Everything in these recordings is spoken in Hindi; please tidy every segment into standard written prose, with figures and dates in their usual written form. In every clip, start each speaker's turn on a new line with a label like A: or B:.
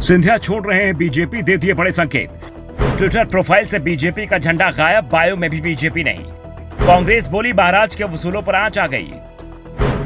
A: सिंधिया छोड़ रहे हैं बीजेपी, दे दिए बड़े संकेत। ट्विटर प्रोफाइल से बीजेपी का झंडा गायब, बायो में भी बीजेपी नहीं। कांग्रेस बोली महाराज के वसूलों पर आंच आ गई।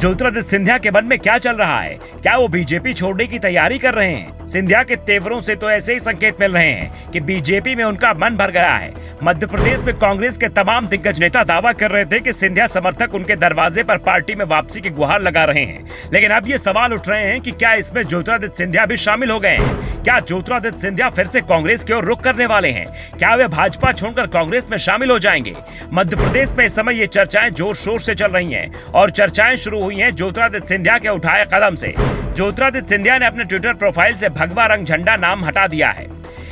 A: ज्योतिरादित्य सिंधिया के मन में क्या चल रहा है? क्या वो बीजेपी छोड़ने की तैयारी कर रहे हैं? सिंधिया के तेवरों से तो ऐसे ही संकेत मिल रहे हैं कि बीजेपी में उनका मन भर गया है। मध्य प्रदेश में कांग्रेस के तमाम दिग्गज नेता दावा कर रहे थे कि सिंधिया समर्थक उनके दरवाजे पर पार्टी में वापसी की गुहार लगा रहे हैं, लेकिन अब ये सवाल उठ रहे हैं कि क्या इसमें ज्योतिरादित्य सिंधिया भी शामिल हो गए हैं? क्या ज्योतिरादित्य सिंधिया फिर से कांग्रेस की ओर रुख करने वाले हैं? क्या वे भाजपा छोड़कर कांग्रेस में शामिल हो जाएंगे? मध्य प्रदेश में इस समय ये चर्चाएं जोर शोर से चल रही हैं और चर्चाएं शुरू हुई हैं ज्योतिरादित्य सिंधिया के उठाए कदम से। ज्योतिरादित्य सिंधिया ने अपने ट्विटर प्रोफाइल से भगवा रंग झंडा नाम हटा दिया है।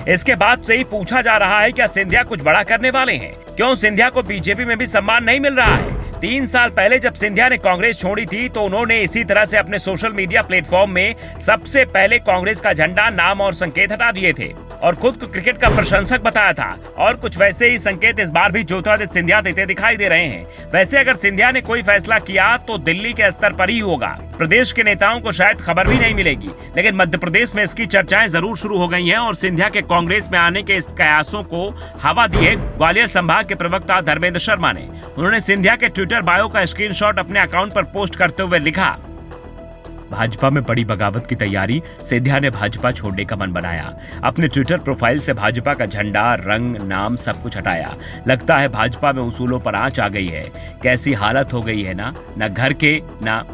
A: इसके बाद से ही पूछा जा रहा है क्या सिंधिया कुछ बड़ा करने वाले हैं? क्यों सिंधिया को बीजेपी में भी सम्मान नहीं मिल रहा है? 3 साल पहले जब सिंधिया ने कांग्रेस छोड़ी थी तो उन्होंने इसी तरह से अपने सोशल मीडिया प्लेटफॉर्म में सबसे पहले कांग्रेस का झंडा, नाम और संकेत हटा दिए थे और खुद को क्रिकेट का प्रशंसक बताया था। और कुछ वैसे ही संकेत इस बार भी ज्योतिरादित्य सिंधिया देते दिखाई दे रहे हैं। वैसे अगर सिंधिया ने कोई फैसला किया तो दिल्ली के स्तर पर ही होगा। प्रदेश के नेताओं को शायद खबर भी नहीं मिलेगी, लेकिन मध्य प्रदेश में इसकी चर्चाएं जरूर शुरू हो गई हैं और सिंधिया के कांग्रेस में आने के इस कयासों को हवा दी है ग्वालियर संभाग के प्रवक्ता धर्मेंद्र शर्मा ने। उन्होंने सिंधिया के ट्विटर बायो का स्क्रीनशॉट अपने अकाउंट पर पोस्ट करते हुए लिखा, भाजपा में बड़ी बगावत की तैयारी, सिंधिया ने भाजपा छोड़ने का मन बनाया। अपने ट्विटर प्रोफाइल से भाजपा का झंडा, रंग, नाम सब कुछ हटाया। लगता है भाजपा में उसूलों पर आंच आ गई है। कैसी हालत हो गई है ना घर के ना।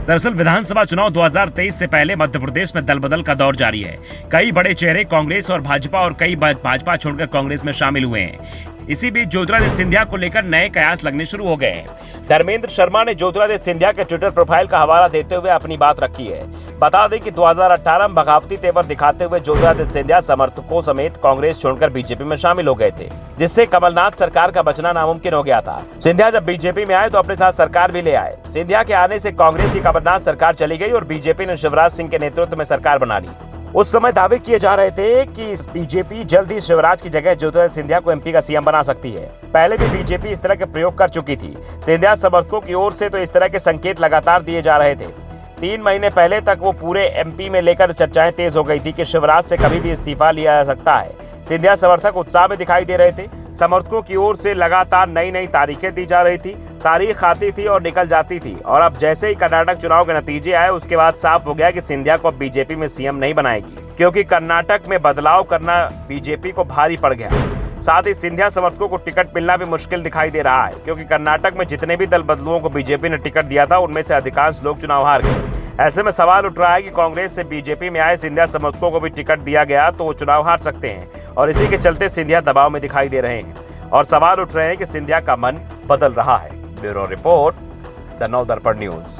A: दरअसल विधानसभा चुनाव 2023 से पहले मध्य प्रदेश में दल बदल का दौर जारी है। कई बड़े चेहरे कांग्रेस और भाजपा और कई भाजपा छोड़कर कांग्रेस में शामिल हुए हैं। इसी बीच ज्योतिरादित्य सिंधिया को लेकर नए कयास लगने शुरू हो गए हैं। धर्मेंद्र शर्मा ने ज्योतिरादित्य सिंधिया के ट्विटर प्रोफाइल का हवाला देते हुए अपनी बात रखी है। बता दें कि 2018 में बगावती तेवर दिखाते हुए ज्योतिरादित्य सिंधिया समर्थकों समेत कांग्रेस छोड़कर बीजेपी में शामिल हो गए थे, जिससे कमलनाथ सरकार का बचना नामुमकिन हो गया था। सिंधिया जब बीजेपी में आए तो अपने साथ सरकार भी ले आए। सिंधिया के आने से कांग्रेस की कमलनाथ सरकार चली गई और बीजेपी ने शिवराज सिंह के नेतृत्व में सरकार बना ली। उस समय दावे किए जा रहे थे कि बीजेपी जल्द ही शिवराज की जगह ज्योतिरादित्य सिंधिया को एमपी का सीएम बना सकती है। पहले भी बीजेपी इस तरह के प्रयोग कर चुकी थी। सिंधिया समर्थकों की ओर से तो इस तरह के संकेत लगातार दिए जा रहे थे। 3 महीने पहले तक वो पूरे एमपी में लेकर चर्चाएं तेज हो गई थी कि शिवराज से कभी भी इस्तीफा लिया जा सकता है। सिंधिया समर्थक उत्साह में दिखाई दे रहे थे। समर्थकों की ओर से लगातार नई तारीखें दी जा रही थी। तारीख आती थी और निकल जाती थी और अब जैसे ही कर्नाटक चुनाव के नतीजे आए उसके बाद साफ हो गया कि सिंधिया को बीजेपी में सीएम नहीं बनाएगी, क्योंकि कर्नाटक में बदलाव करना बीजेपी को भारी पड़ गया। साथ ही सिंधिया समर्थकों को टिकट मिलना भी मुश्किल दिखाई दे रहा है, क्योंकि कर्नाटक में जितने भी दल बदलुओं को बीजेपी ने टिकट दिया था उनमें से अधिकांश लोग चुनाव हार गए। ऐसे में सवाल उठ रहा है कि कांग्रेस से बीजेपी में आए सिंधिया समर्थकों को भी टिकट दिया गया तो वो चुनाव हार सकते हैं और इसी के चलते सिंधिया दबाव में दिखाई दे रहे हैं और सवाल उठ रहे हैं कि सिंधिया का मन बदल रहा है। ब्यूरो रिपोर्ट, द नव दर्पण न्यूज।